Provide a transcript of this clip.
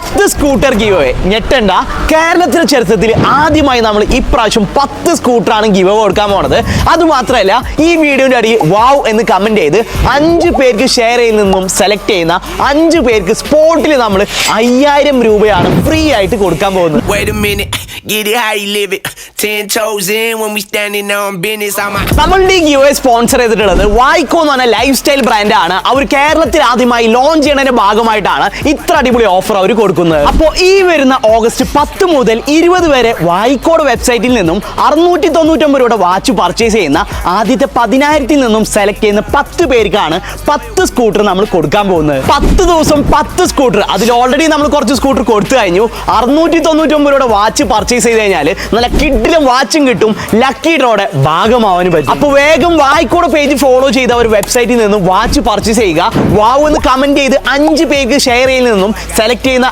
10 scooter give away. ഞെട്ടണ്ട, കേരളത്തിലെ ചരിത്രത്തിൽ ആദ്യമായി നമ്മൾ ഇപ്രാവശ്യം 10 സ്കൂട്ടറാണ് ഗിവ് അവേ കൊടുക്കാൻ പോണത്. അതുമാത്രമല്ല, ഈ വീഡിയോന്റെ അടിയിൽ വാവ് എന്ന് കമന്റ് ചെയ്ത് 5 പേർക്ക് ഷെയർ ചെയ്യിൽ നിന്നും സെലക്ട് ചെയ്യുന്ന 5 പേർക്ക് സ്പോട്ടിൽ നമ്മൾ 5000 രൂപയാണ് ഫ്രീ ആയിട്ട് കൊടുക്കാൻ പോകുന്നത്. നമ്മളുടെ ഈ ഗിവ് അവേ സ്പോൺസർ ചെയ്തിട്ടുള്ളത് വായിക്കോ എന്ന് പറഞ്ഞ ലൈഫ് സ്റ്റൈൽ ബ്രാൻഡാണ്. അവർ കേരളത്തിൽ ആദ്യമായി ലോഞ്ച് ചെയ്യുന്നതിന്റെ ഭാഗമായിട്ടാണ് ഇത്ര അടിപൊളി ഓഫർ അവർ കൊടുക്കുന്നത്. അപ്പോൾ ഈ വരുന്ന ഓഗസ്റ്റ് 10 മുതൽ 20 വരെ വായിക്കോട് വെബ്സൈറ്റിൽ നിന്നും 699 രൂപയുടെ വാച്ച് പർച്ചേസ് ചെയ്യുന്ന ആദ്യത്തെ 10,000 നിന്നും സെലക്ട് ചെയ്യുന്ന 10 പേർക്കാണ് 10 സ്കൂട്ടർ നമ്മൾ കൊടുക്കാൻ പോകുന്നത്. 10 ദിവസം 10 സ്കൂട്ടർ. അതിൽ ഓൾറെഡി നമ്മൾ കുറച്ച് സ്കൂട്ടർ കൊടുത്തു കഴിഞ്ഞു. 699 രൂപയുടെ വാച്ച് പർച്ചേസ് ചെയ്ത് കഴിഞ്ഞാൽ നല്ല കിഡിലും വാച്ചും കിട്ടും. ലക്കി ഡ്രോയുടെ ഭാഗമാവാനും പറ്റും. അപ്പോൾ വേഗം വായിക്കോട് പേജ് ഫോളോ ചെയ്ത് അവർ വെബ്സൈറ്റിൽ നിന്നും വാച്ച് പർച്ചേസ് ചെയ്യുക. വാവ് എന്ന് കമന്റ് ചെയ്ത് 5 പേർക്ക് ഷെയർ ചെയ്യിൽ നിന്നും സെലക്ട് ചെയ്യുന്ന